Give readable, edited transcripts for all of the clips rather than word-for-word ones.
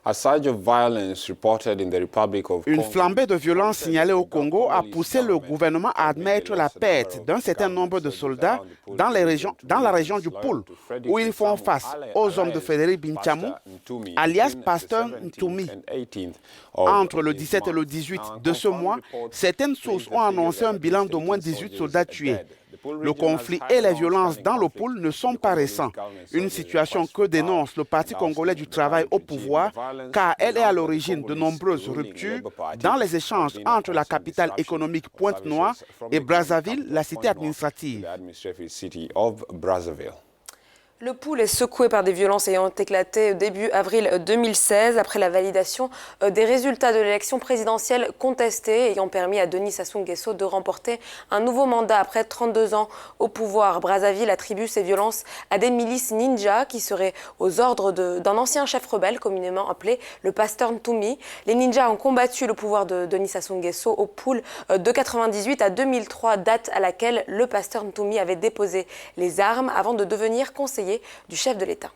Une flambée de violence signalée au Congo a poussé le gouvernement à admettre la perte d'un certain nombre de soldats dans la région du Poul, où ils font face aux hommes de Frédéric Binchamou, alias Pasteur Ntoumi. Entre le 17 et le 18 de ce mois, certaines sources ont annoncé un bilan d'au moins 18 soldats tués. Le conflit et les violences dans le Poul ne sont pas récents, une situation que dénonce le Parti congolais du travail au pouvoir, car elle est à l'origine de nombreuses ruptures dans les échanges entre la capitale économique Pointe-Noire et Brazzaville, la cité administrative. Le Poul est secoué par des violences ayant éclaté début avril 2016 après la validation des résultats de l'élection présidentielle contestée ayant permis à Denis Sassou Nguesso de remporter un nouveau mandat après 32 ans au pouvoir. Brazzaville attribue ces violences à des milices ninjas qui seraient aux ordres d'un ancien chef rebelle communément appelé le Pasteur Ntoumi. Les ninjas ont combattu le pouvoir de Denis Sassou Nguesso au Poul de 1998 à 2003, date à laquelle le Pasteur Ntoumi avait déposé les armes avant de devenir conseiller du chef de l'État.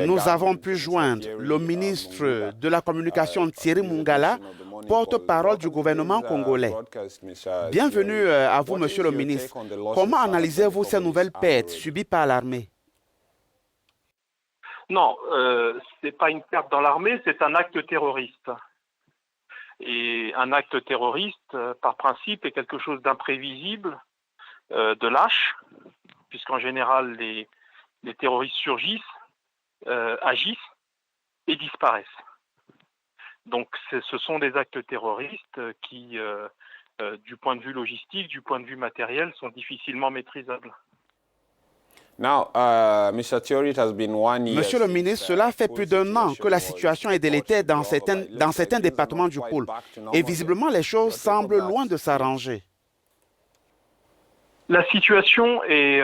Nous avons pu joindre le ministre de la Communication Thierry Mungala, porte-parole du gouvernement congolais. Bienvenue à vous, monsieur le ministre. Comment analysez-vous ces nouvelles pertes subies par l'armée? Non, ce n'est pas une perte dans l'armée, c'est un acte terroriste. Et un acte terroriste, par principe, est quelque chose d'imprévisible, de lâche, puisqu'en général, les terroristes surgissent, agissent et disparaissent. Donc ce sont des actes terroristes qui, du point de vue logistique, du point de vue matériel, sont difficilement maîtrisables. Monsieur le ministre, cela fait plus d'un an que la situation est délétère dans certains départements du Poul. Et visiblement, les choses semblent loin de s'arranger. La situation est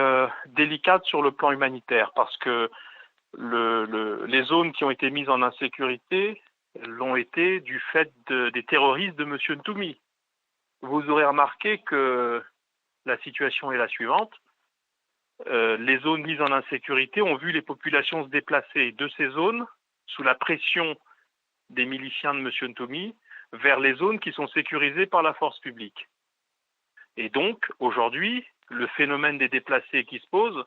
délicate sur le plan humanitaire parce que les zones qui ont été mises en insécurité l'ont été du fait des terroristes de M. Ntoumi. Vous aurez remarqué que la situation est la suivante. Les zones mises en insécurité ont vu les populations se déplacer de ces zones sous la pression des miliciens de M. Ntoumi vers les zones qui sont sécurisées par la force publique. Et donc, aujourd'hui, le phénomène des déplacés qui se pose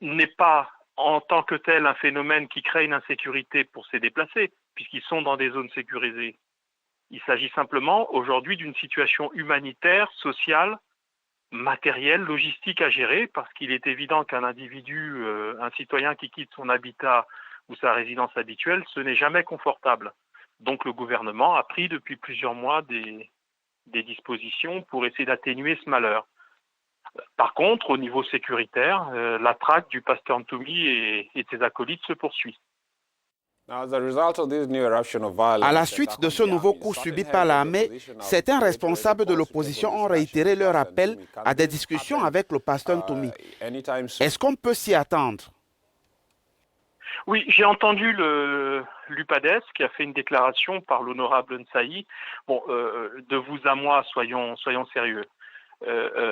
n'est pas en tant que tel un phénomène qui crée une insécurité pour ces déplacés, puisqu'ils sont dans des zones sécurisées. Il s'agit simplement aujourd'hui d'une situation humanitaire, sociale, matérielle, logistique à gérer, parce qu'il est évident qu'un individu, un citoyen qui quitte son habitat ou sa résidence habituelle, ce n'est jamais confortable. Donc le gouvernement a pris depuis plusieurs mois des dispositions pour essayer d'atténuer ce malheur. Par contre, au niveau sécuritaire, la traque du Pasteur Ntoumi et de ses acolytes se poursuit. À la suite de ce nouveau coup subi par l'armée, certains responsables de l'opposition ont réitéré leur appel à des discussions avec le Pasteur Ntoumi. Est-ce qu'on peut s'y attendre? Oui, j'ai entendu l'UPADES qui a fait une déclaration par l'honorable Nsayi. Bon, de vous à moi, soyons sérieux.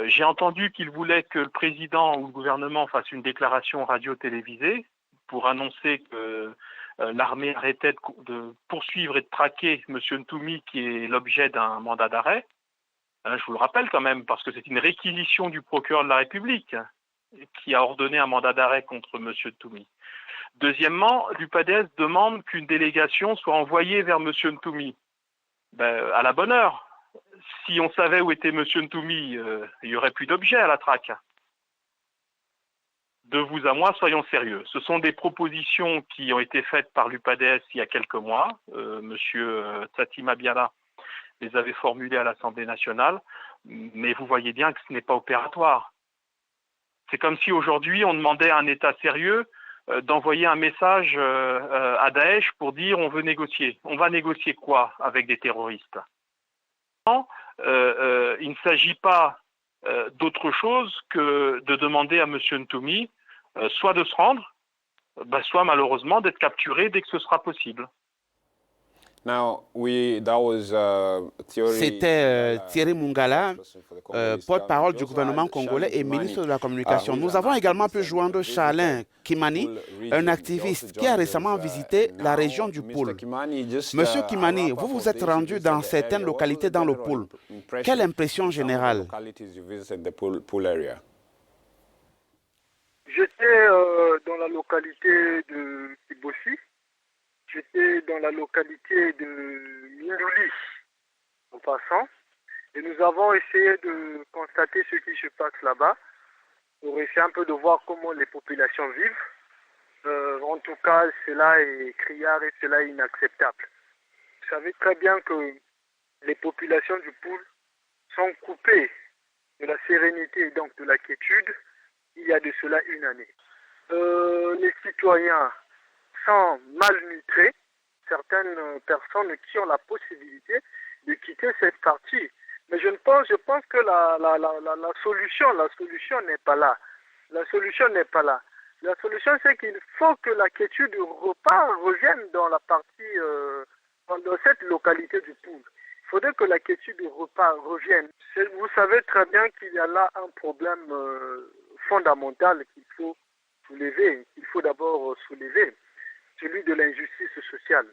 J'ai entendu qu'il voulait que le président ou le gouvernement fasse une déclaration radio-télévisée pour annoncer que l'armée arrêtait de poursuivre et de traquer M. Ntoumi qui est l'objet d'un mandat d'arrêt. Je vous le rappelle quand même, parce que c'est une réquisition du procureur de la République qui a ordonné un mandat d'arrêt contre M. Ntoumi. Deuxièmement, l'UPADES demande qu'une délégation soit envoyée vers M. Ntoumi. À la bonne heure. Si on savait où était M. Ntoumi, il n'y aurait plus d'objet à la traque. De vous à moi, soyons sérieux. Ce sont des propositions qui ont été faites par l'UPADES il y a quelques mois. M. Tsati Mabiala les avait formulées à l'Assemblée nationale, mais vous voyez bien que ce n'est pas opératoire. C'est comme si aujourd'hui on demandait à un État sérieux d'envoyer un message à Daesh pour dire on veut négocier. On va négocier quoi avec des terroristes? Il ne s'agit pas d'autre chose que de demander à M. Ntoumi soit de se rendre, soit malheureusement d'être capturé dès que ce sera possible. C'était Thierry Mungala, porte-parole du gouvernement congolais et ministre de la Communication. Nous avons également pu joindre Charlin Kimani, un activiste qui a récemment visité la région du Poul. Monsieur Kimani, vous vous êtes rendu dans certaines localités dans le Poul. Quelle impression générale? J'étais dans la localité de Kibossi. J'étais dans la localité de Mindouli, en passant, et nous avons essayé de constater ce qui se passe là-bas, pour essayer un peu de voir comment les populations vivent. En tout cas, cela est criard et cela est inacceptable. Vous savez très bien que les populations du Poul sont coupées de la sérénité et donc de la quiétude il y a de cela une année. Les citoyens sont malnutrés, certaines personnes qui ont la possibilité de quitter cette partie. Mais je pense que la solution n'est pas là. La solution n'est pas là. La solution, c'est qu'il faut que la quiétude du repas revienne dans la partie, dans cette localité du Poul. Il faudrait que la quiétude du repas revienne. Vous savez très bien qu'il y a là un problème fondamental qu'il faut soulever, qu'il faut d'abord soulever, celui de l'injustice sociale.